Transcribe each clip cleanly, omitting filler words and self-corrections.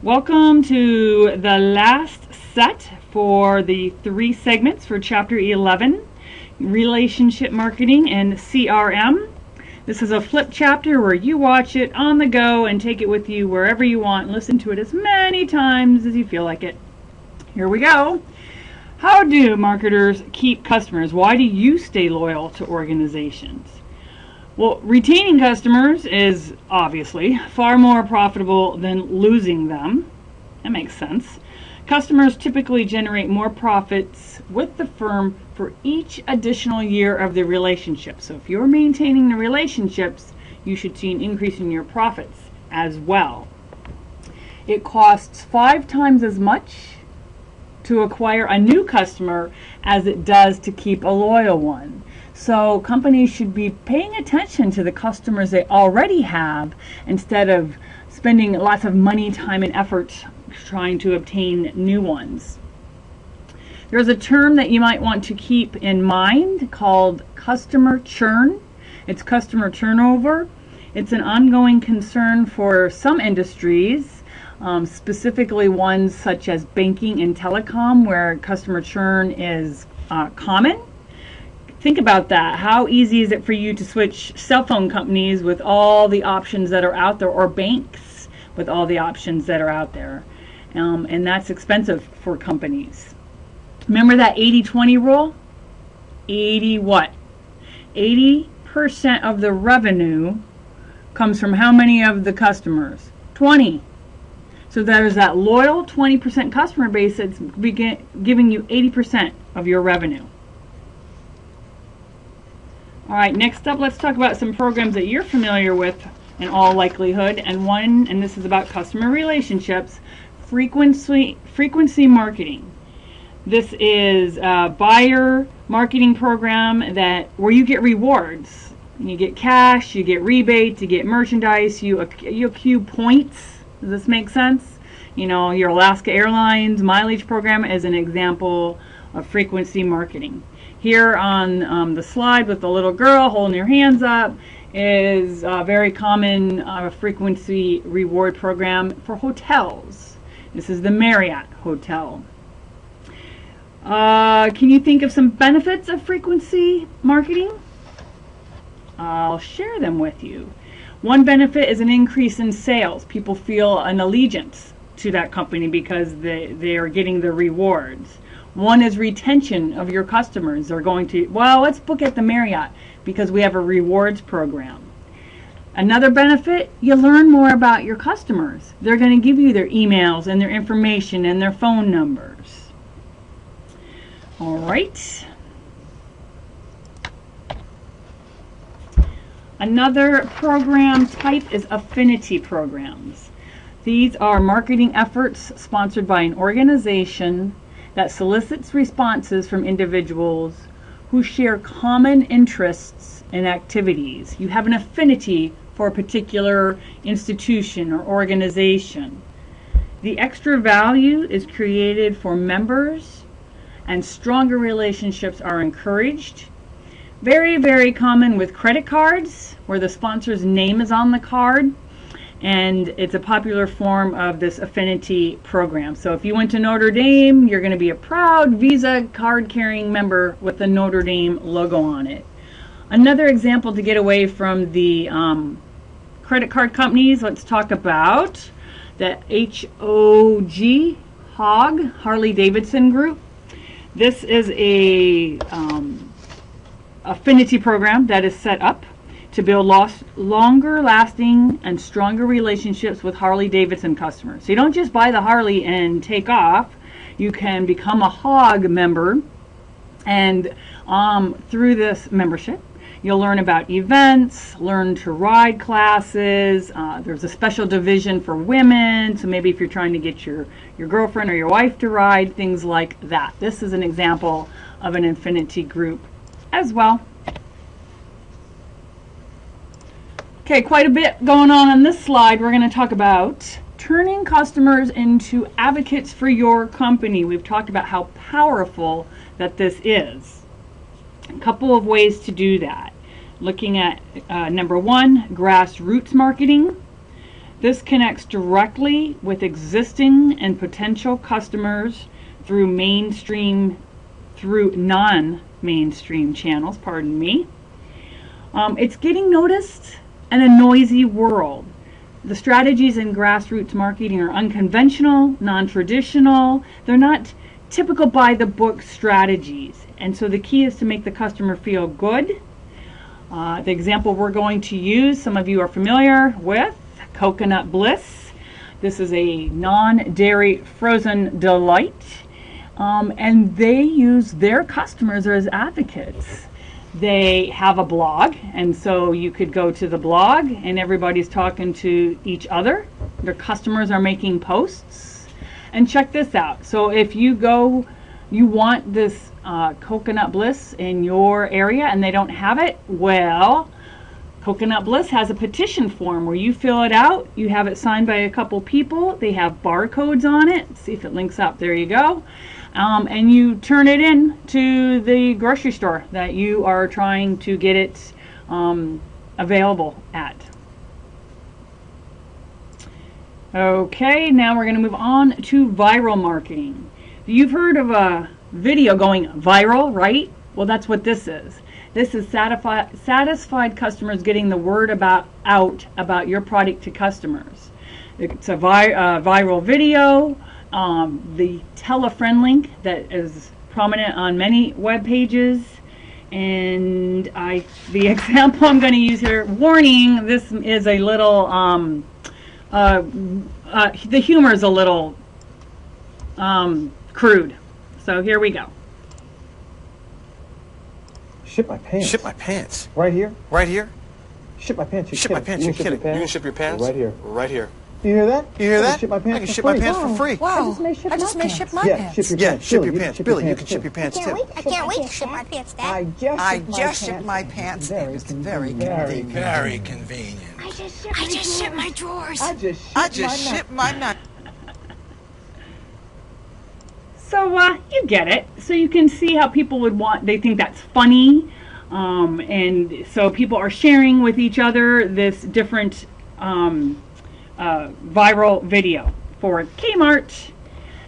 Welcome to the last set for the 3 segments for Chapter 11, Relationship Marketing and CRM. This is a flip chapter where you watch it on the go and take it with you wherever you want and listen to it as many times as you feel like it. Here we go. How do marketers keep customers? Why do you stay loyal to organizations? Well, retaining customers is obviously far more profitable than losing them. That makes sense. Customers typically generate more profits with the firm for each additional year of the relationship. So if you're maintaining the relationships, you should see an increase in your profits as well. It costs 5 times as much to acquire a new customer as it does to keep a loyal one. So companies should be paying attention to the customers they already have instead of spending lots of money, time, and effort trying to obtain new ones. There's a term that you might want to keep in mind called customer churn. It's customer turnover. It's an ongoing concern for some industries, specifically ones such as banking and telecom, where customer churn is common. Think about that. How easy is it for you to switch cell phone companies with all the options that are out there, or banks with all the options that are out there? And that's expensive for companies. Remember that 80-20 rule? 80 what? 80% of the revenue comes from how many of the customers? 20. So there's that loyal 20% customer base that's giving you 80% of your revenue. Alright, next up, let's talk about some programs that you're familiar with in all likelihood. And this is about customer relationships, frequency marketing. This is a buyer marketing program where you get rewards. You get cash, you get rebates, you get merchandise, you accrue points. Does this make sense? You know, your Alaska Airlines mileage program is an example of frequency marketing. Here on the slide with the little girl holding her hands up is a very common frequency reward program for hotels. This is the Marriott Hotel. Can you think of some benefits of frequency marketing? I'll share them with you. One benefit is an increase in sales. People feel an allegiance to that company because they are getting the rewards. One is retention of your customers. They're going to, well, let's book at the Marriott because we have a rewards program. Another benefit, you learn more about your customers. They're going to give you their emails and their information and their phone numbers. All right. Another program type is affinity programs. These are marketing efforts sponsored by an organization that solicits responses from individuals who share common interests and activities. You have an affinity for a particular institution or organization. The extra value is created for members, and stronger relationships are encouraged. Very, very common with credit cards, where the sponsor's name is on the card. And it's a popular form of this affinity program. So if you went to Notre Dame, you're going to be a proud Visa card-carrying member with the Notre Dame logo on it. Another example to get away from the credit card companies, let's talk about the HOG, Harley-Davidson Group. This is a affinity program that is set up to build longer lasting and stronger relationships with Harley-Davidson customers. So you don't just buy the Harley and take off. You can become a HOG member, and through this membership you'll learn about events, learn to ride classes. There's a special division for women, so maybe if you're trying to get your girlfriend or your wife to ride, things like that. This is an example of an affinity group as well. Okay, quite a bit going on this slide. We're going to talk about turning customers into advocates for your company. We've talked about how powerful that this is. A couple of ways to do that. Looking at number 1, grassroots marketing. This connects directly with existing and potential customers through non-mainstream channels, pardon me. It's getting noticed in a noisy world. The strategies in grassroots marketing are unconventional, non-traditional. They're not typical by-the-book strategies. And so the key is to make the customer feel good. The example we're going to use, some of you are familiar with, Coconut Bliss. This is a non-dairy frozen delight. And they use their customers as advocates. They have a blog, and so you could go to the blog and everybody's talking to each other. Their customers are making posts. And check this out. So if you want this Coconut Bliss in your area and they don't have it, well, Coconut Bliss has a petition form where you fill it out. You have it signed by a couple people. They have barcodes on it. See if it links up. There you go. And you turn it in to the grocery store that you are trying to get it available at. Okay, now we're going to move on to viral marketing. You've heard of a video going viral, right? Well, that's what this is. This is satisfied customers getting the word out about your product to customers. It's a viral video. The tell a friend link that is prominent on many web pages, and the example I'm going to use here, warning, this is a little the humor is a little crude, so here we go. Ship my pants. Ship my pants. Right here? Right here? Ship my pants. Ship my pants. You're kidding. You're gonna ship your pants? Right here. Right here. You hear that? You hear that? I can ship my pants I can ship my pants for free. Wow. I just may ship my pants. Ship your Yeah, pants. ship your pants. Billy, you can ship your pants too. I can't wait to ship my pants, Dad. I just shipped my pants. It's very convenient. Very convenient. I just shipped my drawers. I just shipped my nut. So you get it. So you can see how people they think that's funny. And so people are sharing with each other this different viral video for Kmart.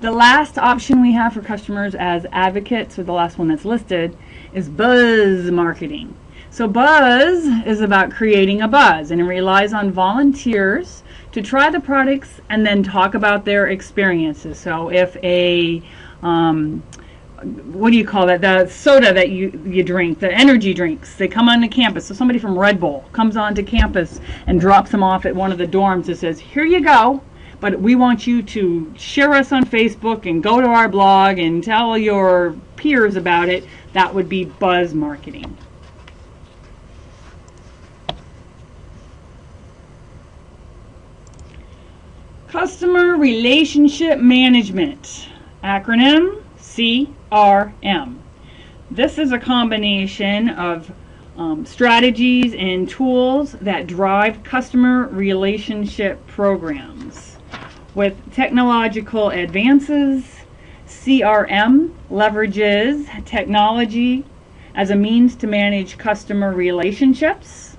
The last option we have for customers as advocates, or the last one that's listed, is buzz marketing. So buzz is about creating a buzz, and it relies on volunteers to try the products and then talk about their experiences. So if a what do you call that? The soda that you drink, the energy drinks, they come onto campus. So somebody from Red Bull comes onto campus and drops them off at one of the dorms and says, here you go, but we want you to share us on Facebook and go to our blog and tell your peers about it. That would be buzz marketing. Customer Relationship Management, acronym CRM. This is a combination of strategies and tools that drive customer relationship programs. With technological advances, CRM leverages technology as a means to manage customer relationships,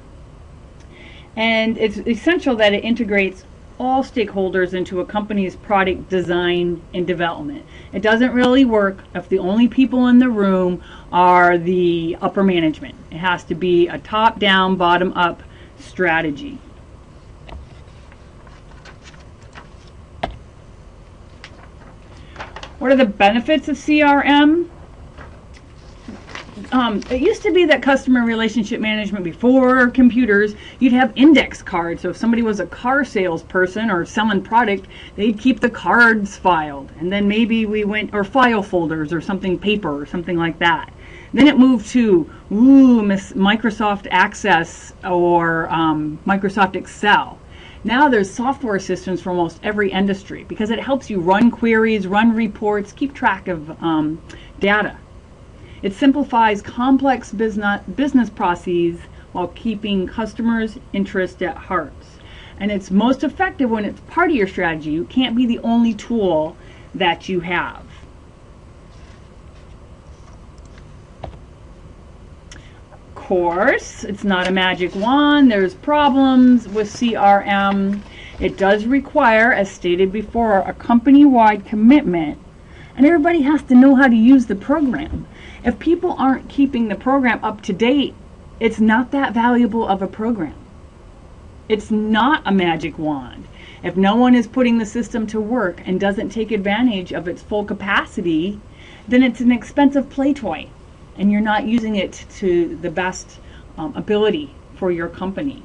and it's essential that it integrates all stakeholders into a company's product design and development. It doesn't really work if the only people in the room are the upper management. It has to be a top-down, bottom-up strategy. What are the benefits of CRM? It used to be that customer relationship management, before computers, you'd have index cards. So if somebody was a car salesperson or selling product, they'd keep the cards filed. And then maybe or file folders or something, paper or something like that. Then it moved to Microsoft Access or Microsoft Excel. Now there's software systems for almost every industry because it helps you run queries, run reports, keep track of data. It simplifies complex business processes while keeping customers' interest at heart. And it's most effective when it's part of your strategy. You can't be the only tool that you have. Of course, it's not a magic wand. There's problems with CRM. It does require, as stated before, a company-wide commitment, and everybody has to know how to use the program. If people aren't keeping the program up to date, it's not that valuable of a program. It's not a magic wand. If no one is putting the system to work and doesn't take advantage of its full capacity, then it's an expensive play toy, and you're not using it to the best ability for your company.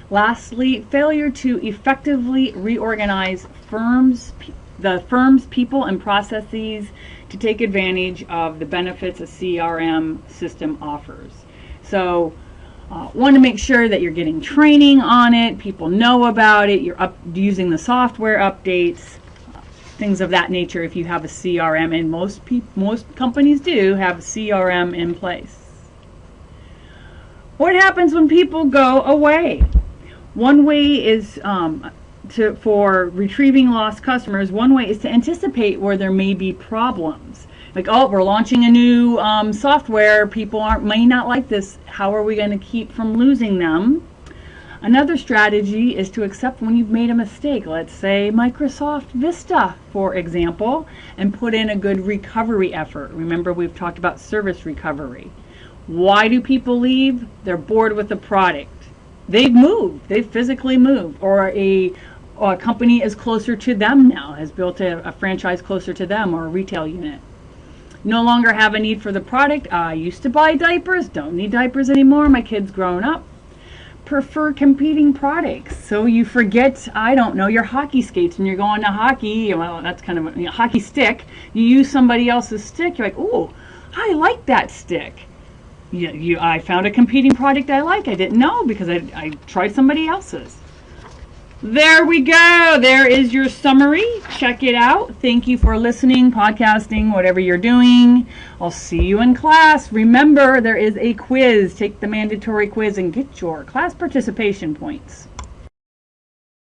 Lastly, failure to effectively reorganize the firm's people and processes to take advantage of the benefits a CRM system offers. So want to make sure that you're getting training on it, people know about it, you're using the software updates, things of that nature if you have a CRM, and most companies do have a CRM in place. What happens when people go away? One way is for retrieving lost customers, one way is to anticipate where there may be problems. Like, oh, we're launching a new software, people may not like this, how are we going to keep from losing them? Another strategy is to accept when you've made a mistake, let's say Microsoft Vista, for example, and put in a good recovery effort. Remember, we've talked about service recovery. Why do people leave? They're bored with the product. They've moved, they've physically moved, or a company is closer to them now, has built a franchise closer to them, or a retail unit. No longer have a need for the product. I used to buy diapers, don't need diapers anymore, my kid's grown up. Prefer competing products. So you forget, I don't know, your hockey skates and you're going to hockey, well, that's kind of a hockey stick. You use somebody else's stick, you're like, oh, I like that stick. I found a competing product I like. I didn't know because I tried somebody else's. There we go. There is your summary. Check it out. Thank you for listening, podcasting, whatever you're doing. I'll see you in class. Remember, there is a quiz. Take the mandatory quiz and get your class participation points.